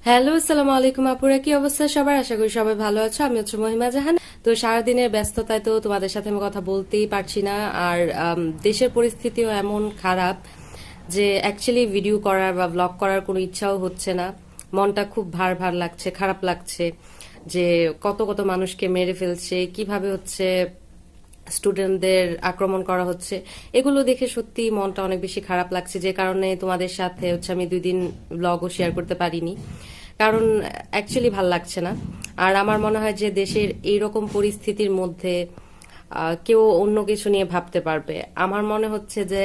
Hello, আসসালামু আলাইকুম আপুরা, কি অবস্থা সবার? আশা করি সবাই ভালো আছো। আমি হচ্ছে মহিমা জাহান। তো সারাদিনের ব্যস্ততায় তো তোমাদের সাথে আমি কথা বলতেই পারছি না। আর দেশের পরিস্থিতিও এমন খারাপ যে অ্যাকচুয়ালি ভিডিও করার বা ব্লগ করার কোনো ইচ্ছাও হচ্ছে না। মনটা খুব ভার ভার লাগছে, খারাপ লাগছে যে কত কত মানুষকে মেরে ফেলছে, কিভাবে হচ্ছে স্টুডেন্টদের আক্রমণ করা হচ্ছে। এগুলো দেখে সত্যি মনটা অনেক বেশি খারাপ লাগছে, যে কারণে তোমাদের সাথে হচ্ছে আমি 2 দিন ব্লগও শেয়ার করতে পারিনি, কারণ অ্যাকচুয়ালি ভাল লাগছে না। আর আমার মনে হয় যে দেশের এইরকম পরিস্থিতির মধ্যে কেউ অন্য কিছু নিয়ে ভাবতে পারবে। আমার মনে হচ্ছে যে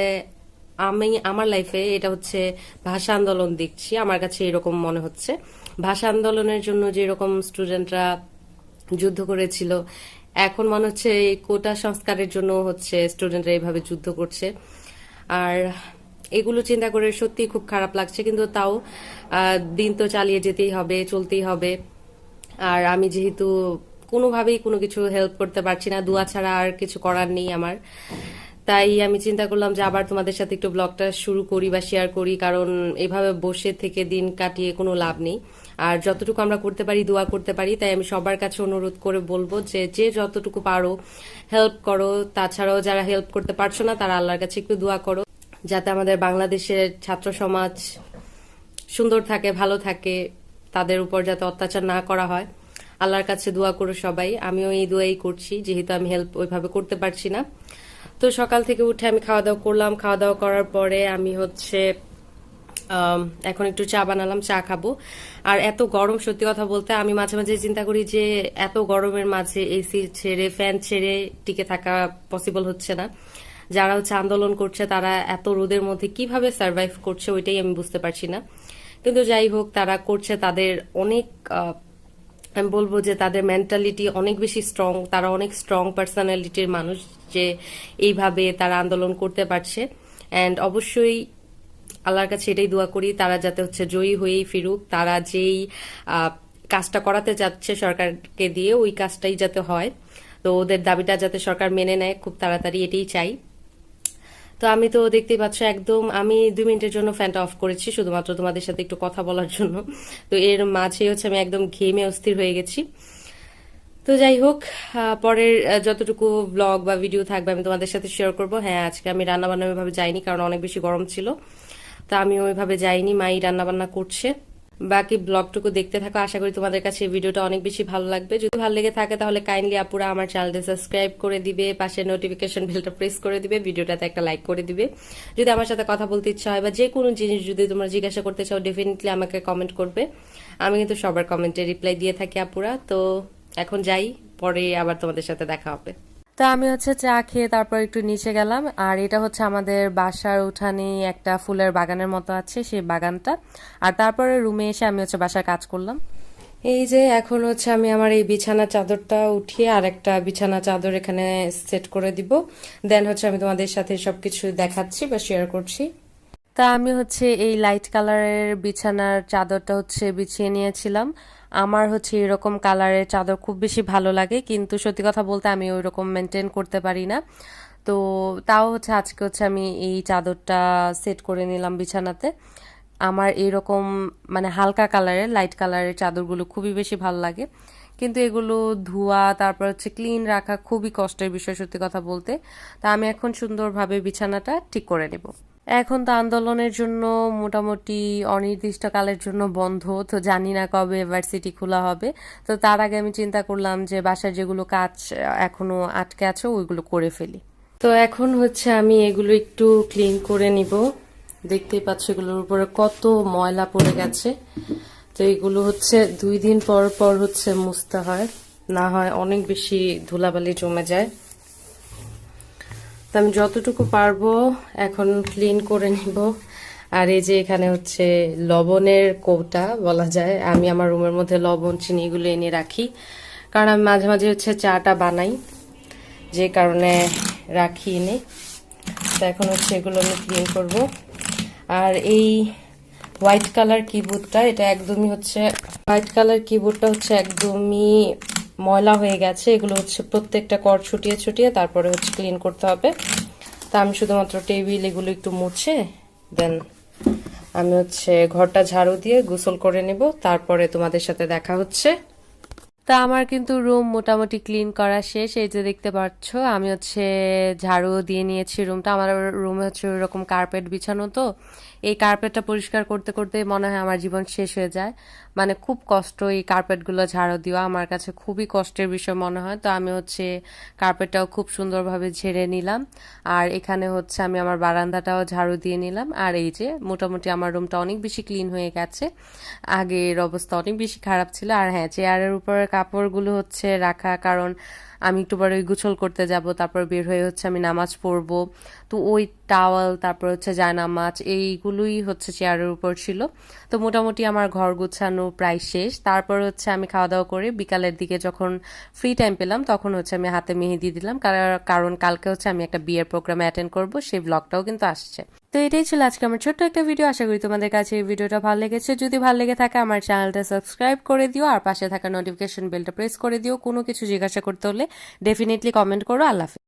আমি আমার লাইফে এটা হচ্ছে ভাষা আন্দোলন দেখছি, আমার কাছে এরকম মনে হচ্ছে। ভাষা আন্দোলনের জন্য যেরকম স্টুডেন্টরা যুদ্ধ করেছিল, এখন মনে হচ্ছে এই কোটা সংস্কারের জন্য হচ্ছে স্টুডেন্টরা এইভাবে যুদ্ধ করছে। আর এগুলো চিন্তা করে সত্যি খুব খারাপ লাগছে, কিন্তু তাও দিন তো চালিয়ে যেতেই হবে, চলতেই হবে। আর আমি যেহেতু কোনোভাবেই কোনো কিছু হেল্প করতে পারছি না, দোয়া ছাড়া আর কিছু করার নেই আমার, তাই আমি চিন্তা করলাম যে আবার তোমাদের সাথে একটু ব্লগটা শুরু করি বা শেয়ার করি, কারণ এভাবে বসে থেকে দিন কাটিয়ে কোনো লাভ নেই। আর যতটুকু আমরা করতে পারি, দোয়া করতে পারি। তাই আমি সবার কাছে অনুরোধ করে বলবো যে যে যতটুকু পারো হেল্প করো। তাছাড়াও যারা হেল্প করতে পারছো না, তারা আল্লাহর কাছে একটু দোয়া করো, যাতে আমাদের বাংলাদেশের ছাত্র সমাজ সুন্দর থাকে, ভালো থাকে, তাদের উপর যাতে অত্যাচার না করা হয়। আল্লাহর কাছে দোয়া করো সবাই। আমিও এই দোয়াই করছি, যেহেতু আমি হেল্প ওইভাবে করতে পারছি না। তো সকাল থেকে উঠে আমি খাওয়া দাওয়া করলাম। খাওয়া দাওয়া করার পরে আমি হচ্ছে এখন একটু চা বানালাম, চা খাবো। আর এত গরম, সত্যি কথা বলতে আমি মাঝে মাঝে চিন্তা করি যে এত গরমের মাঝে এসি ছেড়ে, ফ্যান ছেড়ে টিকে থাকা পসিবল হচ্ছে না। যারা হচ্ছে আন্দোলন করছে তারা এত রোদের মধ্যে কিভাবে সার্ভাইভ করছে, ওইটাই আমি বুঝতে পারছি না। কিন্তু যাই হোক, তারা করছে, তাদের অনেক আমি বলবো যে তাদের মেন্টালিটি অনেক বেশি স্ট্রং, তারা অনেক স্ট্রং পার্সোনালিটির মানুষ, যে এইভাবে তারা আন্দোলন করতে পারছে। অ্যান্ড অবশ্যই আল্লাহর কাছে এটাই দোয়া করি, তারা যাতে হচ্ছে জয়ী হয়েই ফিরুক। তারা যেই কাজটা করাতে যাচ্ছে সরকারকে দিয়ে, ওই কাজটাই যাতে হয়। তো ওদের দাবিটা যাতে সরকার মেনে নেয় খুব তাড়াতাড়ি, এটাই চাই। তো আমি তো দেখতেই পাচ্ছ, একদম আমি 2 মিনিটের জন্য ফ্যানটা অফ করেছি শুধুমাত্র তোমাদের সাথে একটু কথা বলার জন্য। তো এর মাঝে হচ্ছে আমি একদম ঘেমে অস্থির হয়ে গেছি। তো যাই হোক, পরের যতটুকু ব্লগ বা ভিডিও থাকবে আমি তোমাদের সাথে শেয়ার করব। হ্যাঁ, আজকে আমি রান্না বান্না ওইভাবে যাইনি, কারণ অনেক বেশি গরম ছিল। তা আমি ওইভাবে যাইনি, মাই রান্না বান্না করছে। বাকি ব্লগটুকু দেখতে থাকো, আশা করি তোমাদের কাছে এই ভিডিওটা অনেক বেশি ভালো লাগবে। যদি ভালো লেগে থাকে তাহলে কাইন্ডলি আপুরা আমার চ্যানেলটা সাবস্ক্রাইব করে দিবে, পাশে নোটিফিকেশন বেলটা প্রেস করে দিবে, ভিডিওটাতে একটা লাইক করে দিবে। যদি আমার সাথে কথা বলতে ইচ্ছা হয় বা যে কোনো জিনিস যদি তোমরা জিজ্ঞাসা করতে চাও, ডেফিনেটলি আমাকে কমেন্ট করবে। আমি কিন্তু সবার কমেন্টে রিপ্লাই দিয়ে থাকি আপুরা। তো এখন যাই, পরে আবার তোমাদের সাথে দেখা হবে। তো আমি হচ্ছে চা খেয়ে তারপর একটু নিচে গেলাম। আর এটা হচ্ছে আমাদের বাসার উঠানে একটা ফুলের বাগানের মতো আছে, সেই বাগানটা। আর তারপরে রুমে এসে আমি হচ্ছে বাসার কাজ করলাম। এই যে এখন হচ্ছে আমি আমার এই বিছানা চাদরটা উঠিয়ে আর একটা বিছানা চাদর এখানে সেট করে দিব। দেন হচ্ছে আমি তোমাদের সাথে সবকিছু দেখাচ্ছি বা শেয়ার করছি। তা আমি হচ্ছে এই লাইট কালারের বিছানার চাদরটা হচ্ছে বিছিয়ে নিয়েছিলাম। আমার হচ্ছে এরকম কালারের চাদর খুব বেশি ভালো লাগে, কিন্তু সত্যি কথা বলতে আমি ওই রকম মেনটেন করতে পারি না। তো তাও হচ্ছে আজকে হচ্ছে আমি এই চাদরটা সেট করে নিলাম বিছানাতে। আমার এরকম মানে হালকা কালারের, লাইট কালারের চাদরগুলো খুবই বেশি ভালো লাগে, কিন্তু এগুলো ধোয়া তারপর হচ্ছে ক্লিন রাখা খুবই কষ্টের বিষয়, সত্যি কথা বলতে। তা আমি এখন সুন্দরভাবে বিছানাটা ঠিক করে নেব। এখন তো আন্দোলনের জন্য মোটামুটি অনির্দিষ্টকালের জন্য বন্ধ, তো জানি না কবে ভার্সিটি খোলা হবে। তো তার আগে আমি চিন্তা করলাম যে বাসার যেগুলো কাজ এখনো আটকে আছে ওইগুলো করে ফেলি। তো এখন হচ্ছে আমি এগুলো একটু ক্লিন করে নিব। দেখতেই পাচ্ছ এগুলোর উপরে কত ময়লা পড়ে গেছে। তো এগুলো হচ্ছে 2 দিন পর পর হচ্ছে মুছতে হয়, না হয় অনেক বেশি ধুলাবালি জমে যায়। তো আমি যতটুকু পারবো এখন ক্লিন করে নিব। আর এই যে এখানে হচ্ছে লবণের কৌটা বলা যায়, আমি আমার রুমের মধ্যে লবণ চিনি এগুলো এনে রাখি, কারণ আমি মাঝে মাঝে হচ্ছে চাটা বানাই, যে কারণে রাখি এনে। তো এখন হচ্ছে এগুলো আমি ক্লিন করব। আর এই হোয়াইট কালার কিবোর্ডটা, এটা একদমই হচ্ছে হোয়াইট কালার কিবোর্ডটা হচ্ছে একদমই ময়লা হয়ে গেছে। এগুলো হচ্ছে প্রত্যেকটা কর ছুটিয়ে ছুটিয়ে তারপরে হচ্ছে ক্লিন করতে হবে। তা আমি শুধুমাত্র টেবিল এগুলো একটু মুছে দেন আমি ঘরটা ঝাড়ু দিয়ে গোসল করে নিব, তারপরে তোমাদের সাথে দেখা হচ্ছে। তা আমার কিন্তু রুম মোটামুটি ক্লিন করা শেষ। এই যে দেখতে পাচ্ছ আমি ঝাড়ু দিয়ে নিয়েছি রুমটা। আমার রুমে ওরকম কার্পেট বিছানো, তো এই কার্পেটটা পরিষ্কার করতে করতে মনে হয় আমার জীবন শেষ হয়ে যায়। মানে খুব কষ্ট এই কার্পেটগুলো ঝাড়ু দেওয়া, আমার কাছে খুবই কষ্টের বিষয় মনে হয়। তো আমি কার্পেটটাও খুব সুন্দরভাবে ঝেড়ে নিলাম। আর এখানে আমি আমার বারান্দাটাও ঝাড়ু দিয়ে নিলাম। আর এই যে মোটামুটি আমার রুমটা অনেক বেশি ক্লিন হয়ে গেছে, আগের অবস্থা অনেক বেশি খারাপ ছিল। আর হ্যাঁ, চেয়ারের উপরে কাপড়গুলো রাখা, কারণ আমি একটু পরে গোসল করতে যাব, তারপর বের হয়ে আমি নামাজ পড়বো। তো ওই টাওয়াল, তারপর জায়নামাজ, এইগুলোই চেয়ারের উপর ছিল। তো মোটামুটি আমার ঘর গোছানো প্রায় শেষ। তারপর আমি খাওয়া দাওয়া করে বিকালের দিকে যখন ফ্রি টাইম পেলাম তখন আমি হাতে মেহেদি দিলাম, কারণ কালকে আমি একটা বিয়ের প্রোগ্রামে অ্যাটেন্ড করব, সেই ব্লগটাও কিন্তু আসছে। তো এটাই ছিল আজকে আমার ছোট্ট একটা ভিডিও। আশা করি তোমাদের কাছে এই ভিডিওটা ভালো লেগেছে। যদি ভালো লেগে থাকে আমার চ্যানেলটা সাবস্ক্রাইব করে দিও, আর পাশে থাকা নোটিফিকেশন বেলটা প্রেস করে দিও। কোনো কিছু জিজ্ঞাসা করতে হলে ডেফিনেটলি কমেন্ট করো। আল্লাহ হাফেজ।